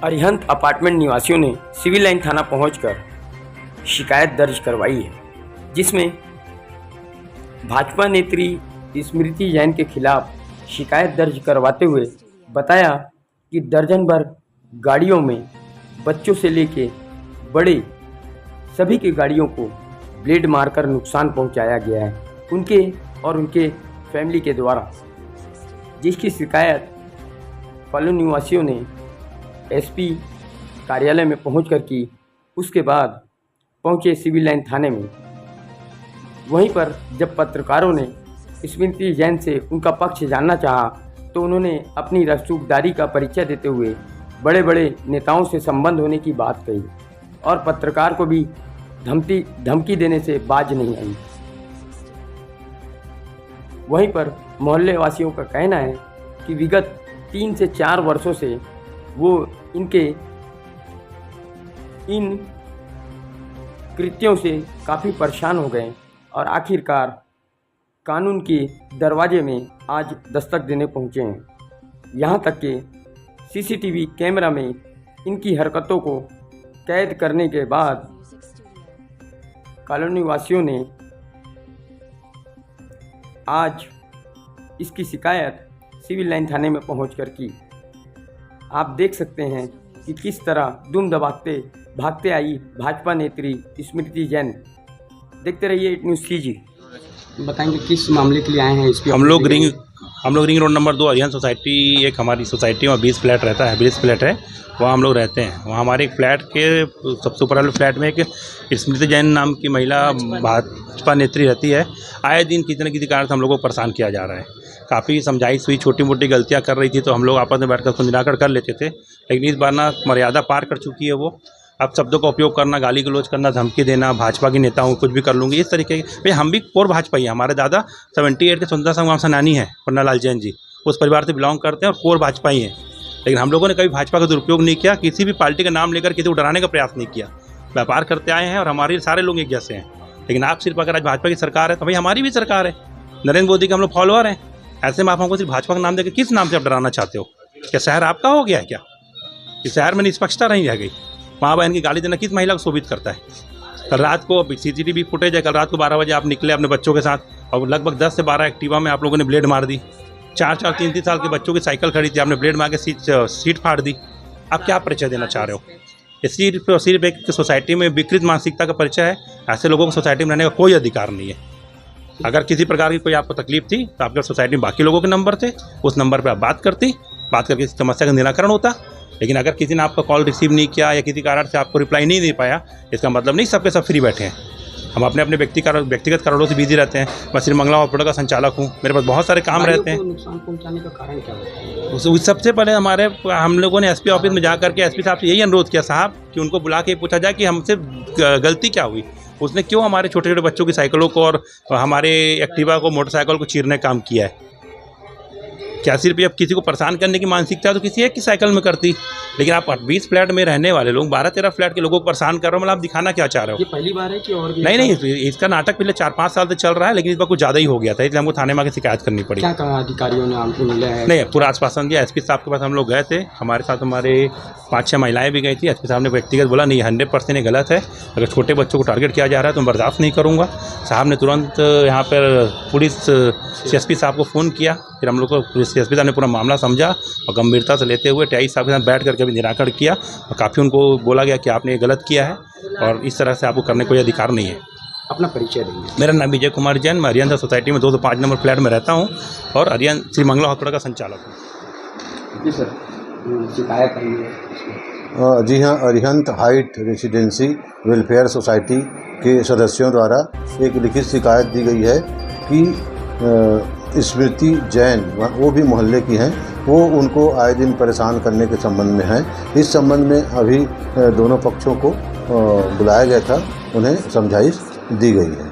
Arihant apartment निवासियों ने civil line थाना पहुंचकर शिकायत दर्ज करवाई है, जिसमें भाजपा नेत्री स्मृति जैन के खिलाफ शिकायत दर्ज करवाते हुए बताया कि दर्जन भर गाड़ियों में बच्चों से लेके बड़े सभी की गाड़ियों को ब्लेड मारकर नुकसान पहुंचाया गया है उनके और उनके फैमिली के द्वारा, जिसकी शिकायत फल्लू निवासियों ने एसपी कार्यालय में पहुंचकर की। उसके बाद पहुंचे सिविल लाइन थाने में। वहीं पर जब पत्रकारों ने स्मृति जैन से उनका पक्ष जानना चाहा तो उन्होंने अपनी रसूखदारी का परिचय देते हुए बड़े बड़े नेताओं से संबंध होने की बात कही और पत्रकार को भी धमकी देने से बाज नहीं आई। वहीं पर मोहल्ले वासियों का कहना है कि विगत 3 से 4 वर्षों से वो इन कृत्यों से काफ़ी परेशान हो गए और आखिरकार कानून के दरवाजे में आज दस्तक देने पहुँचे हैं। यहाँ तक कि सीसीटीवी कैमरा में इनकी हरकतों को कैद करने के बाद कॉलोनी वासियों ने आज इसकी शिकायत सिविल लाइन थाने में पहुंचकर की। आप देख सकते हैं कि किस तरह दुम दबाते भागते आई भाजपा नेत्री स्मृति जैन। देखते रहिए न्यूज़ कीजिए। बताएंगे किस मामले के लिए आए हैं? इसकी हम लोग ring road number 2 Arihant society, एक हमारी सोसाइटी में 20 फ्लैट रहता है, 20 फ्लैट है, वहाँ हम लोग रहते हैं। वहाँ हमारे एक फ्लैट के सबसे ऊपर वाले फ्लैट में एक स्मृति जैन नाम की महिला भाजपा नेत्री रहती है। आए दिन किसी न किसी कारण से हम लोगों को परेशान किया जा रहा है। काफ़ी समझाइश हुई, छोटी मोटी गलतियाँ कर रही थी तो हम लोग आपस में बैठकर निराकरण कर लेते थे, लेकिन इस बार ना मर्यादा पार कर चुकी है वो। अब शब्दों का उपयोग करना, गाली गलौज करना, धमकी देना, भाजपा के नेताओं को कुछ भी कर लूँगी, इस तरीके के। भाई हम भी कोर भाजपा ही हैं। हमारे दादा 78 के स्वतंत्रता संग्राम सेनानी है, पन्नालाल जैन जी, उस परिवार से बिलोंग करते हैं और कोर भाजपा ही हैं। लेकिन हम लोगों ने कभी भाजपा का दुरुपयोग नहीं किया, किसी भी पार्टी का नाम लेकर किसी को डराने का प्रयास नहीं किया। व्यापार करते आए हैं और हमारे सारे लोग एक जैसे हैं। लेकिन आप सिर्फ अगर आज भाजपा की सरकार है तो भाई हमारी भी सरकार है, नरेंद्र मोदी के हम लोग फॉलोअर हैं। ऐसे में आप हमको सिर्फ भाजपा का नाम देकर किस नाम से आप डराना चाहते हो? क्या शहर आपका हो गया है क्या? इस शहर में निष्पक्षता नहीं रह गई। माँ बहन की गाली देना किस महिला को शोभित करता है? कल रात को सीसीटीवी फुटेज है, कल रात को 12 बजे आप निकले अपने बच्चों के साथ और लगभग 10 से 12 एक्टिवा में आप लोगों ने ब्लेड मार दी। 4-4, 3-3 साल के बच्चों की साइकिल खड़ी थी, आपने ब्लेड मार के सीट फाड़ दी। आप क्या परिचय देना चाह रहे हो? ये सिर्फ एक सोसाइटी में विकृत मानसिकता का परिचय है। ऐसे लोगों को सोसाइटी में रहने का कोई अधिकार नहीं है। अगर किसी प्रकार की कोई आपको तकलीफ थी तो आपके सोसाइटी में बाकी लोगों के नंबर थे, उस नंबर पर आप बात करके इस समस्या का निराकरण होता। लेकिन अगर किसी ने आपका कॉल रिसीव नहीं किया या किसी कारण से आपको रिप्लाई नहीं दे पाया, इसका मतलब नहीं सबके सब फ्री बैठे हैं। हम अपने अपने व्यक्तिगत कारणों से बिजी रहते हैं। मैं श्री मंगला हॉस्पिटल का संचालक हूँ, मेरे पास बहुत सारे काम रहते हैं। नुकसान पहुंचाने का कारण क्या है? सबसे पहले हम लोगों ने एसपी ऑफिस में जा करके एसपी साहब से यही अनुरोध किया साहब कि उनको बुला के पूछा जाए कि हमसे गलती क्या हुई, उसने क्यों हमारे छोटे छोटे बच्चों की साइकिलों को और हमारे एक्टिवा को, मोटरसाइकिल को चीरने का काम किया है। क्या सिर्फ अब किसी को परेशान करने की मानसिकता तो किसी एक की साइकिल में करती। लेकिन आप 20 फ्लैट में रहने वाले लोग 12-13 फ्लैट के लोगों को परेशान कर रहे हो, मतलब आप दिखाना क्या चाह रहे हो? ये पहली बार है कि और भी? नहीं, इसका नाटक पिछले 4-5 साल से चल रहा है, लेकिन इस बार कुछ ज़्यादा ही हो गया था, इसलिए हमको थाने में आकर शिकायत करनी पड़ी। क्या कहा अधिकारियों ने? आपको मिला है? नहीं, पूरा आश्वासन दिया। एसपी साहब के पास हम लोग गए थे, हमारे साथ हमारे 5-6 महिलाएं भी गई थी। एसपी साहब ने व्यक्तिगत बोला नहीं, 100% ये गलत है। अगर छोटे बच्चों को टारगेट किया जा रहा है तो मैं बर्दाश्त नहीं करूँगा। साहब ने तुरंत यहाँ पर पुलिस CSP साहब को फ़ोन किया, फिर हम लोग को CSP साहब ने पूरा मामला समझा और गंभीरता से लेते हुए TI साहब के साथ बैठ करके भी निराकरण किया और काफ़ी उनको बोला गया कि आपने ये गलत किया है और इस तरह से आपको करने का कोई अधिकार नहीं है। अपना परिचय देंगे? मेरा नाम विजय कुमार जैन, मैं अरिहंत सोसाइटी में 205 नंबर फ्लैट में रहता हूँ और अरिहंत श्री मंगला हॉस्पिटल का संचालक हूँ। जी सर, शिकायत आई है? जी हाँ, Arihant height residency welfare society के सदस्यों द्वारा एक लिखित शिकायत दी गई है कि स्मृति जैन, वो भी मोहल्ले की हैं, वो उनको आए दिन परेशान करने के संबंध में है। इस संबंध में अभी दोनों पक्षों को बुलाया गया था, उन्हें समझाइश दी गई है।